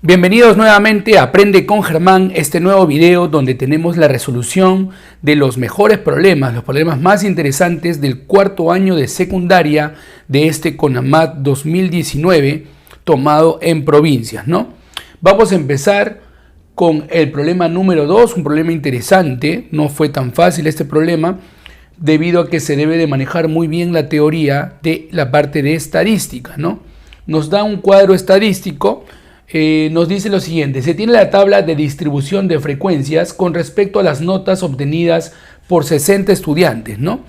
Bienvenidos nuevamente a Aprende con Germán, este nuevo video donde tenemos la resolución de los mejores problemas, los problemas más interesantes del cuarto año de secundaria de este CONAMAT 2019 tomado en provincias, ¿no? Vamos a empezar con el problema número 2, un problema interesante. No fue tan fácil este problema debido a que se debe de manejar muy bien la teoría de la parte de estadística, ¿no? Nos da un cuadro estadístico. Nos dice lo siguiente: se tiene la tabla de distribución de frecuencias con respecto a las notas obtenidas por 60 estudiantes, ¿no?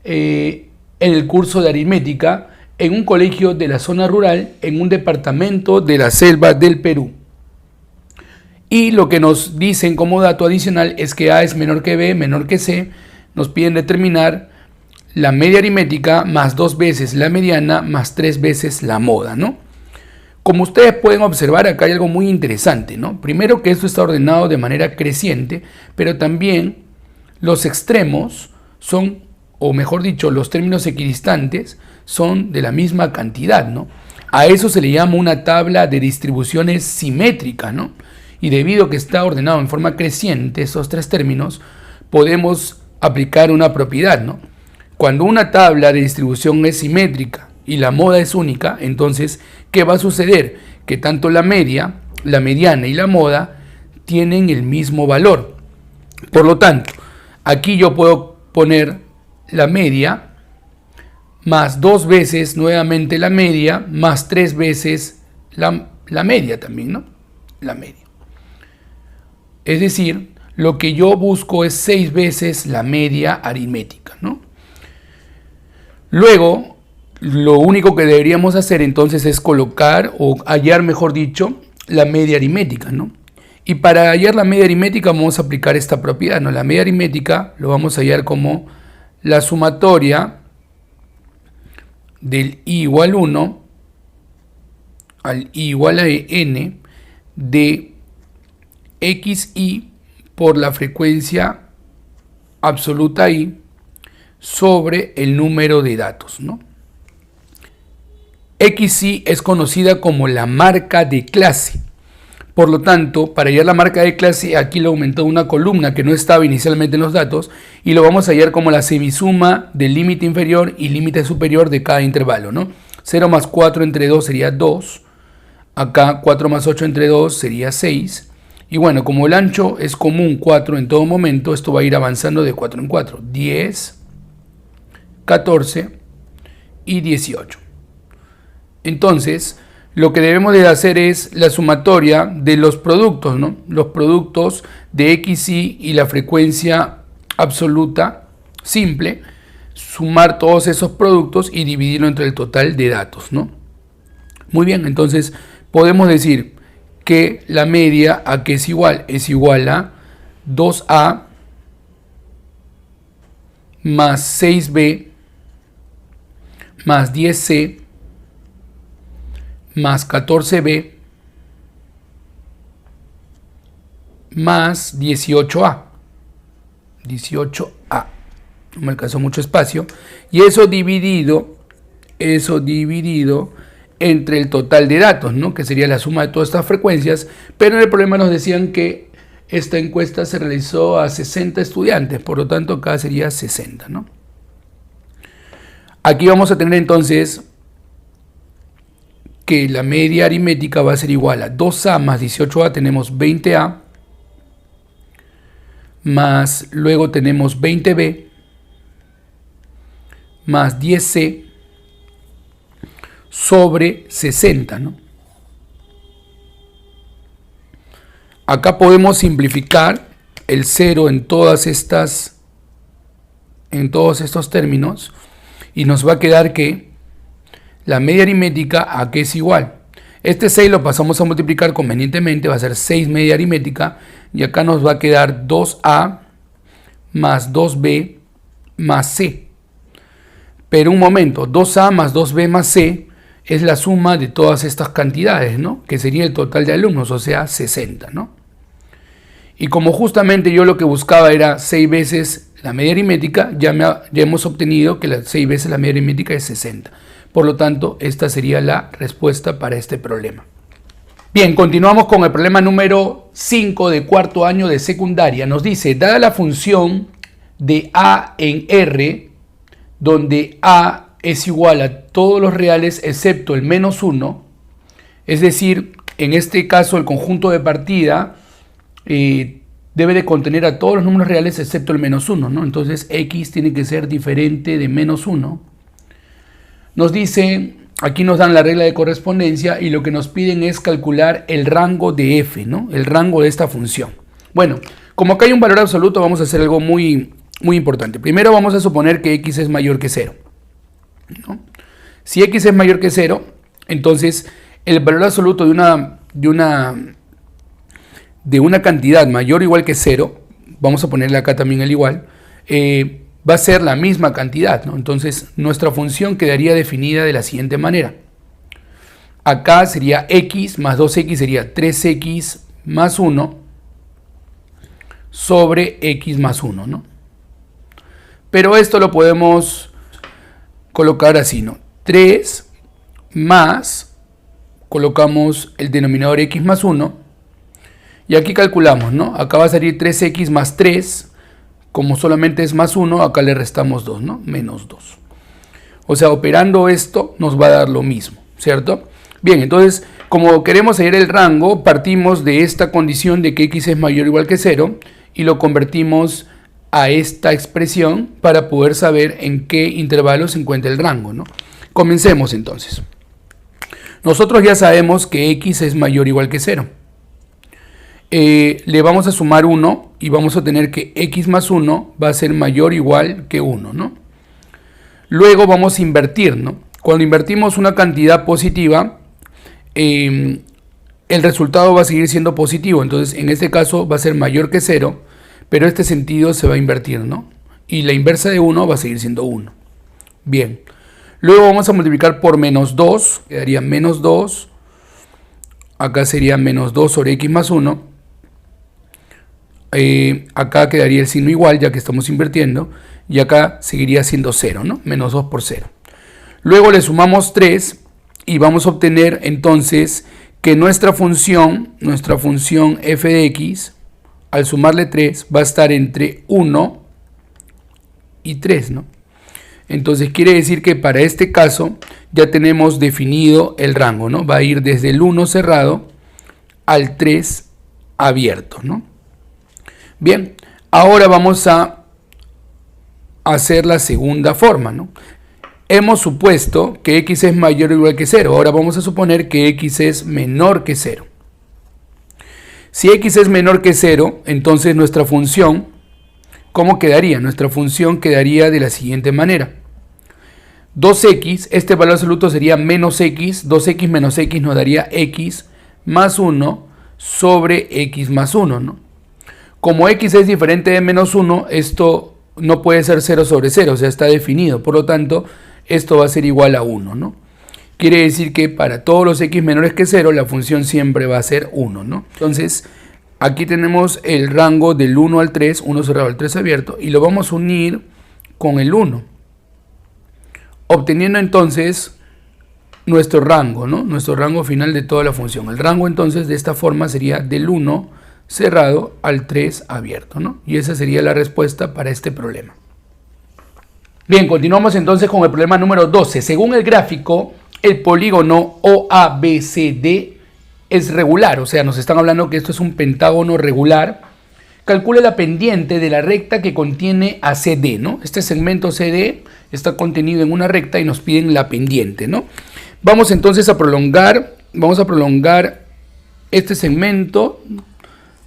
En el curso de aritmética en un colegio de la zona rural en un departamento de la selva del Perú. Y lo que nos dicen como dato adicional es que A es menor que B, menor que C. Nos piden determinar la media aritmética más 2 veces la mediana más 3 veces la moda, ¿no? Como ustedes pueden observar, acá hay algo muy interesante, ¿no? Primero, que esto está ordenado de manera creciente, pero también los extremos son, o mejor dicho, los términos equidistantes son de la misma cantidad, ¿no? A eso se le llama una tabla de distribuciones simétrica, ¿no? Y debido a que está ordenado en forma creciente esos tres términos, podemos aplicar una propiedad, ¿no? Cuando una tabla de distribución es simétrica y la moda es única, entonces, ¿qué va a suceder? Que tanto la media, la mediana y la moda tienen el mismo valor. Por lo tanto, aquí yo puedo poner la media más 2 veces nuevamente la media más 3 veces la media también, ¿no? La media. Es decir, lo que yo busco es 6 veces la media aritmética, ¿no? Luego, lo único que deberíamos hacer entonces es colocar o hallar, mejor dicho, la media aritmética, ¿no? Y para hallar la media aritmética vamos a aplicar esta propiedad, ¿no? La media aritmética lo vamos a hallar como la sumatoria del i igual 1 al i igual a n de xi por la frecuencia absoluta i sobre el número de datos, ¿no? Xi es conocida como la marca de clase. Por lo tanto, para hallar la marca de clase, aquí le aumentó una columna que no estaba inicialmente en los datos y lo vamos a hallar como la semisuma del límite inferior y límite superior de cada intervalo, ¿no? 0 más 4 entre 2 sería 2. Acá 4 más 8 entre 2 sería 6. Y bueno, como el ancho es común 4 en todo momento, esto va a ir avanzando de 4 en 4. 10, 14 y 18. Entonces, lo que debemos de hacer es la sumatoria de los productos, ¿no? Los productos de xi y la frecuencia absoluta simple, sumar todos esos productos y dividirlo entre el total de datos, ¿no? Muy bien, entonces podemos decir que la media a qué es igual a 2a más 6b más 10c más 14b más 18a. 18a. No me alcanzó mucho espacio. Y eso dividido entre el total de datos, ¿no? Que sería la suma de todas estas frecuencias. Pero en el problema nos decían que esta encuesta se realizó a 60 estudiantes. Por lo tanto, acá sería 60, ¿no? Aquí vamos a tener entonces que la media aritmética va a ser igual a 2a más 18a, tenemos 20a, más luego tenemos 20b, más 10c, sobre 60, ¿no? Acá podemos simplificar el 0 en todos estos términos y nos va a quedar que la media aritmética a qué es igual. Este 6 lo pasamos a multiplicar convenientemente, va a ser 6 media aritmética, y acá nos va a quedar 2a más 2b más c. Pero un momento, 2a más 2b más c es la suma de todas estas cantidades, ¿no? Que sería el total de alumnos, o sea, 60, ¿no? Y como justamente yo lo que buscaba era 6 veces la media aritmética, ya hemos obtenido que 6 veces la media aritmética es 60. Por lo tanto, esta sería la respuesta para este problema. Bien, continuamos con el problema número 5 de cuarto año de secundaria. Nos dice, dada la función de a en R, donde a es igual a todos los reales excepto el menos 1, es decir, en este caso el conjunto de partida debe de contener a todos los números reales excepto el menos 1, ¿no? Entonces x tiene que ser diferente de menos 1. Nos dice, aquí nos dan la regla de correspondencia y lo que nos piden es calcular el rango de f, ¿no? El rango de esta función. Bueno, como acá hay un valor absoluto, vamos a hacer algo muy importante. Primero vamos a suponer que x es mayor que 0, ¿no? Si x es mayor que 0, entonces el valor absoluto de una cantidad mayor o igual que 0, vamos a ponerle acá también el igual, va a ser la misma cantidad, ¿no? Entonces nuestra función quedaría definida de la siguiente manera. Acá sería x más 2x sería 3x más 1 sobre x más 1, ¿no? Pero esto lo podemos colocar así, ¿no? 3 más, colocamos el denominador x más 1, y aquí calculamos, ¿no? Acá va a salir 3x más 3, como solamente es más 1, acá le restamos 2, ¿no? Menos 2. O sea, operando esto nos va a dar lo mismo, ¿cierto? Bien, entonces, como queremos hallar el rango, partimos de esta condición de que x es mayor o igual que 0 y lo convertimos a esta expresión para poder saber en qué intervalo se encuentra el rango, ¿no? Comencemos entonces. Nosotros ya sabemos que x es mayor o igual que 0. Le vamos a sumar 1 y vamos a tener que x más 1 va a ser mayor o igual que 1, ¿no? Luego vamos a invertir, ¿no? Cuando invertimos una cantidad positiva, el resultado va a seguir siendo positivo. Entonces, en este caso va a ser mayor que 0, pero este sentido se va a invertir, ¿no? Y la inversa de 1 va a seguir siendo 1. Bien. Luego vamos a multiplicar por menos 2, quedaría menos 2. Acá sería menos 2 sobre x más 1. Acá quedaría el signo igual, ya que estamos invirtiendo. Y acá seguiría siendo 0, ¿no? Menos 2 por 0. Luego le sumamos 3 y vamos a obtener entonces que nuestra función f de x, al sumarle 3, va a estar entre 1 y 3, ¿no? Entonces quiere decir que para este caso ya tenemos definido el rango, ¿no? Va a ir desde el 1 cerrado al 3 abierto, ¿no? Bien, ahora vamos a hacer la segunda forma, ¿no? Hemos supuesto que x es mayor o igual que 0. Ahora vamos a suponer que x es menor que 0. Si x es menor que 0, entonces nuestra función, ¿cómo quedaría? Nuestra función quedaría de la siguiente manera. 2x, este valor absoluto sería menos x, 2x menos x nos daría x más 1 sobre x más 1, ¿no? Como x es diferente de menos 1, esto no puede ser 0 sobre 0, o sea, está definido. Por lo tanto, esto va a ser igual a 1, ¿no? Quiere decir que para todos los x menores que 0, la función siempre va a ser 1, ¿no? Entonces, aquí tenemos el rango del 1 al 3, 1 cerrado al 3 abierto, y lo vamos a unir con el 1. Obteniendo entonces nuestro rango, ¿no? Nuestro rango final de toda la función. El rango entonces de esta forma sería del 1 cerrado al 3 abierto, ¿no? Y esa sería la respuesta para este problema. Bien, continuamos entonces con el problema número 12. Según el gráfico, el polígono OABCD es regular, o sea, nos están hablando que esto es un pentágono regular. Calcula la pendiente de la recta que contiene a CD, ¿no? Este segmento CD está contenido en una recta y nos piden la pendiente, ¿no? Vamos entonces a prolongar, este segmento,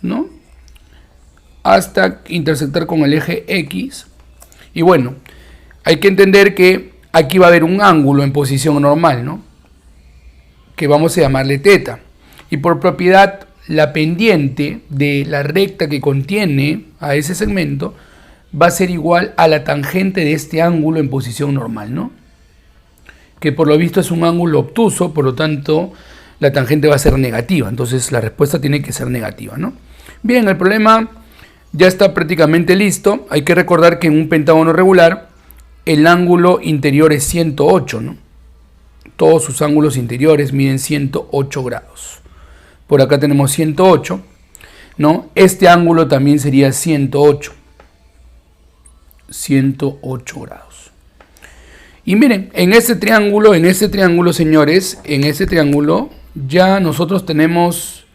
¿no? Hasta intersectar con el eje X. Y bueno, hay que entender que aquí va a haber un ángulo en posición normal, ¿no? Que vamos a llamarle θ. Y por propiedad, la pendiente de la recta que contiene a ese segmento va a ser igual a la tangente de este ángulo en posición normal, ¿no? Que por lo visto es un ángulo obtuso, por lo tanto la tangente va a ser negativa. Entonces la respuesta tiene que ser negativa, ¿no? Bien, el problema ya está prácticamente listo. Hay que recordar que en un pentágono regular el ángulo interior es 108, ¿no? Todos sus ángulos interiores miden 108 grados. Por acá tenemos 108, ¿no? Este ángulo también sería 108. 108 grados. Y miren, en este triángulo, señores, en este triángulo ya nosotros tenemos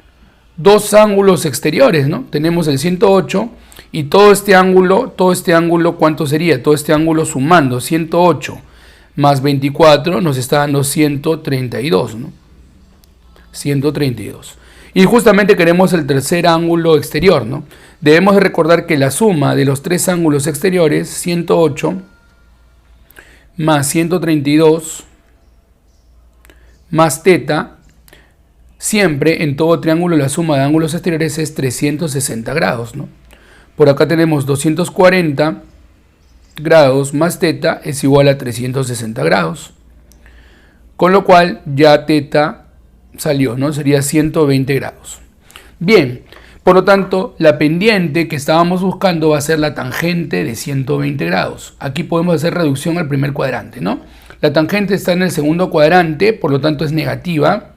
dos ángulos exteriores, ¿no? Tenemos el 108 y todo este ángulo, ¿cuánto sería? Todo este ángulo sumando 108 más 24 nos está dando 132, ¿no? 132. Y justamente queremos el tercer ángulo exterior, ¿no? Debemos de recordar que la suma de los tres ángulos exteriores, 108 más 132 más teta, siempre en todo triángulo la suma de ángulos exteriores es 360 grados, ¿no? Por acá tenemos 240 grados más teta es igual a 360 grados. Con lo cual ya teta salió, ¿no? Sería 120 grados. Bien, por lo tanto, la pendiente que estábamos buscando va a ser la tangente de 120 grados. Aquí podemos hacer reducción al primer cuadrante, ¿no? La tangente está en el segundo cuadrante, por lo tanto es negativa.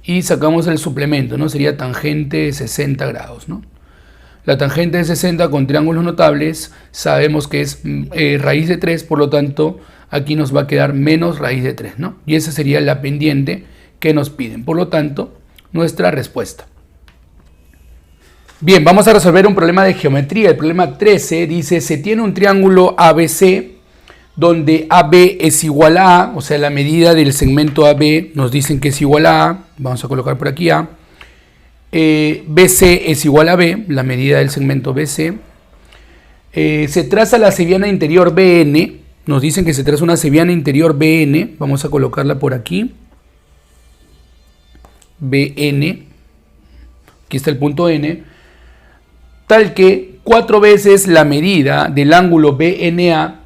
Y sacamos el suplemento, ¿no? Sería tangente de 60 grados, ¿no? La tangente de 60 con triángulos notables sabemos que es raíz de 3, por lo tanto aquí nos va a quedar menos raíz de 3, ¿no? Y esa sería la pendiente que nos piden, por lo tanto nuestra respuesta. Bien, vamos a resolver un problema de geometría. El problema 13 dice, se tiene un triángulo ABC donde AB es igual a A, o sea la medida del segmento AB nos dicen que es igual a A, vamos a colocar por aquí A. BC es igual a B, la medida del segmento BC. Se traza la seviana interior BN, nos dicen que se traza una seviana interior BN, vamos a colocarla por aquí. BN, aquí está el punto N, tal que 4 veces la medida del ángulo BNA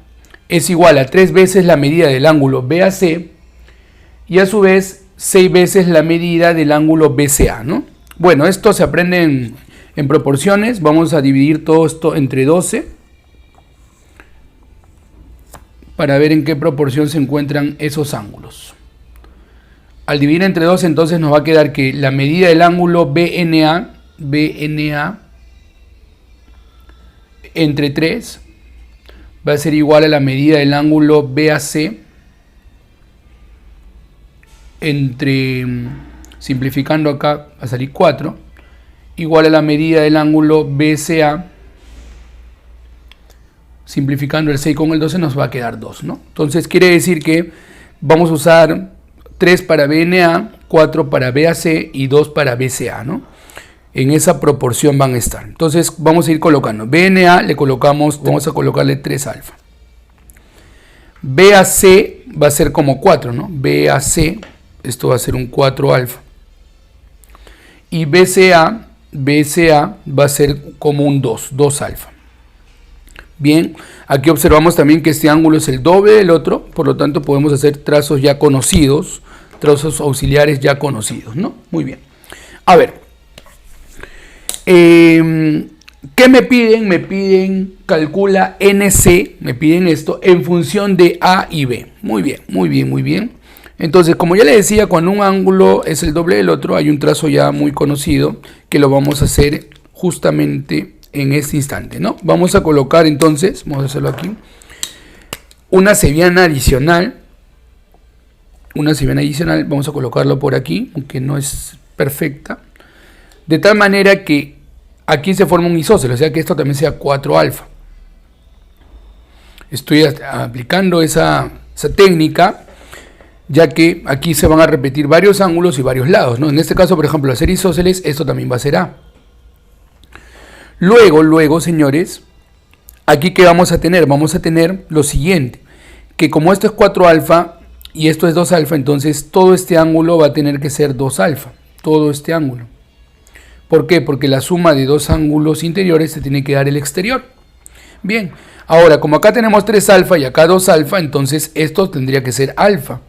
es igual a 3 veces la medida del ángulo BAC y a su vez 6 veces la medida del ángulo BCA, ¿no? Bueno, esto se aprende en proporciones. Vamos a dividir todo esto entre 12 para ver en qué proporción se encuentran esos ángulos. Al dividir entre 12 entonces nos va a quedar que la medida del ángulo BNA entre 3 va a ser igual a la medida del ángulo BAC entre, simplificando acá va a salir 4, igual a la medida del ángulo BCA, simplificando el 6 con el 12 nos va a quedar 2, ¿no? Entonces quiere decir que vamos a usar 3 para BNA, 4 para BAC y 2 para BCA, ¿no? En esa proporción van a estar. Entonces vamos a ir colocando. BNA le colocamos, vamos a colocarle 3 alfa. BAC va a ser como 4, ¿no? BAC, esto va a ser un 4 alfa. Y BCA va a ser como un 2 alfa. Bien, aquí observamos también que este ángulo es el doble del otro, por lo tanto podemos hacer trazos ya conocidos, trazos auxiliares ya conocidos, ¿no? Muy bien. A ver, ¿qué me piden? Me piden, calcula NC, me piden esto en función de A y B. Muy bien, muy bien, muy bien. Entonces, como ya les decía, cuando un ángulo es el doble del otro, hay un trazo ya muy conocido que lo vamos a hacer justamente en este instante, ¿no? Vamos a colocar entonces, vamos a hacerlo aquí, una seviana adicional. Una seviana adicional, vamos a colocarlo por aquí, aunque no es perfecta. De tal manera que aquí se forma un isósceles, o sea que esto también sea 4 alfa. Estoy aplicando esa técnica, ya que aquí se van a repetir varios ángulos y varios lados, ¿no? En este caso, por ejemplo, hacer isósceles, esto también va a ser A. Luego, señores, aquí ¿qué vamos a tener? Vamos a tener lo siguiente, que como esto es 4 alfa y esto es 2 alfa, entonces todo este ángulo va a tener que ser 2 alfa, todo este ángulo. ¿Por qué? Porque la suma de dos ángulos interiores se tiene que dar el exterior. Bien, ahora como acá tenemos 3 alfa y acá 2 alfa, entonces esto tendría que ser alfa,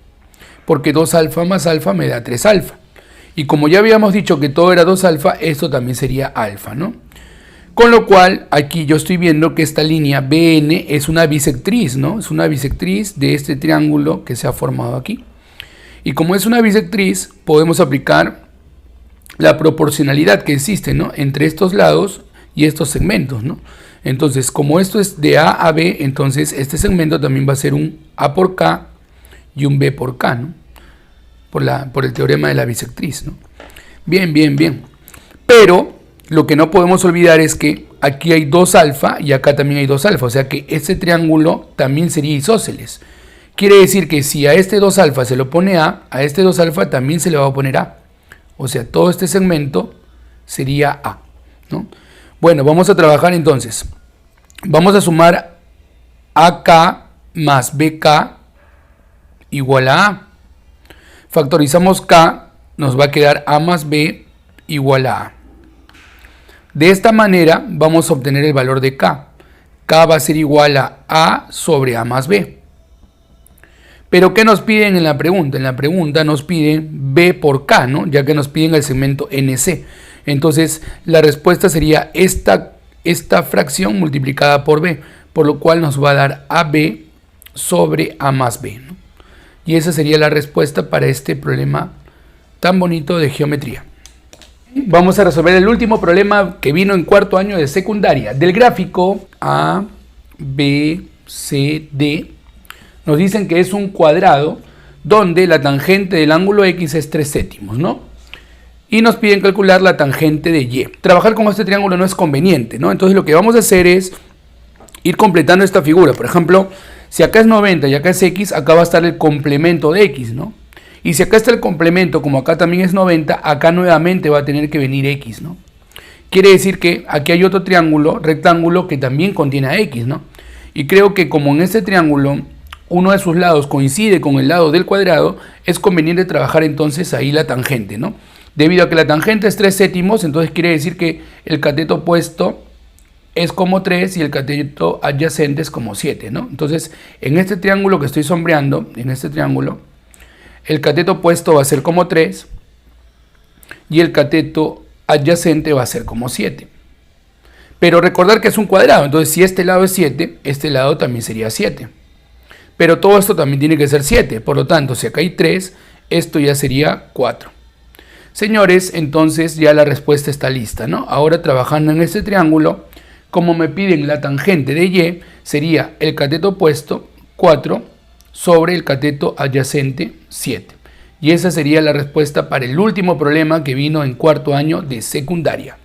porque 2 alfa más alfa me da 3 alfa. Y como ya habíamos dicho que todo era 2 alfa, esto también sería alfa, ¿no? Con lo cual, aquí yo estoy viendo que esta línea BN es una bisectriz, ¿no? Es una bisectriz de este triángulo que se ha formado aquí. Y como es una bisectriz, podemos aplicar la proporcionalidad que existe, ¿no?, entre estos lados y estos segmentos, ¿no? Entonces, como esto es de A a B, entonces este segmento también va a ser un A por K y un B por K, ¿no?, por el teorema de la bisectriz, ¿no? Bien, bien, bien. Pero lo que no podemos olvidar es que aquí hay 2 alfa y acá también hay 2 alfa, o sea que este triángulo también sería isósceles. Quiere decir que si a este 2 alfa se lo pone A este 2 alfa también se le va a poner A. O sea, todo este segmento sería A, ¿no? Bueno, vamos a trabajar entonces. Vamos a sumar AK más BK igual a A. Factorizamos K, nos va a quedar A más B igual a A. De esta manera vamos a obtener el valor de K. K va a ser igual a sobre A más B. Pero ¿qué nos piden en la pregunta? En la pregunta nos piden B por K, ¿no?, ya que nos piden el segmento NC. Entonces la respuesta sería esta fracción multiplicada por B, por lo cual nos va a dar AB sobre A más B, ¿no? Y esa sería la respuesta para este problema tan bonito de geometría. Vamos a resolver el último problema que vino en cuarto año de secundaria. Del gráfico A, B, C, D, nos dicen que es un cuadrado donde la tangente del ángulo X es 3/7, ¿no? Y nos piden calcular la tangente de Y. Trabajar con este triángulo no es conveniente, ¿no? Entonces lo que vamos a hacer es ir completando esta figura. Por ejemplo, si acá es 90 y acá es X, acá va a estar el complemento de X, ¿no? Y si acá está el complemento, como acá también es 90, acá nuevamente va a tener que venir X, ¿no? Quiere decir que aquí hay otro triángulo, rectángulo, que también contiene a X, ¿no? Y creo que como en este triángulo uno de sus lados coincide con el lado del cuadrado, es conveniente trabajar entonces ahí la tangente, ¿no? Debido a que la tangente es 3/7, entonces quiere decir que el cateto opuesto es como 3 y el cateto adyacente es como 7, ¿no? Entonces, en este triángulo que estoy sombreando, en este triángulo, el cateto opuesto va a ser como 3 y el cateto adyacente va a ser como 7. Pero recordar que es un cuadrado, entonces si este lado es 7, este lado también sería 7. Pero todo esto también tiene que ser 7, por lo tanto, si acá hay 3, esto ya sería 4. Señores, entonces ya la respuesta está lista, ¿no? Ahora trabajando en este triángulo, como me piden la tangente de Y, sería el cateto opuesto 4 sobre el cateto adyacente 7. Y esa sería la respuesta para el último problema que vino en cuarto año de secundaria.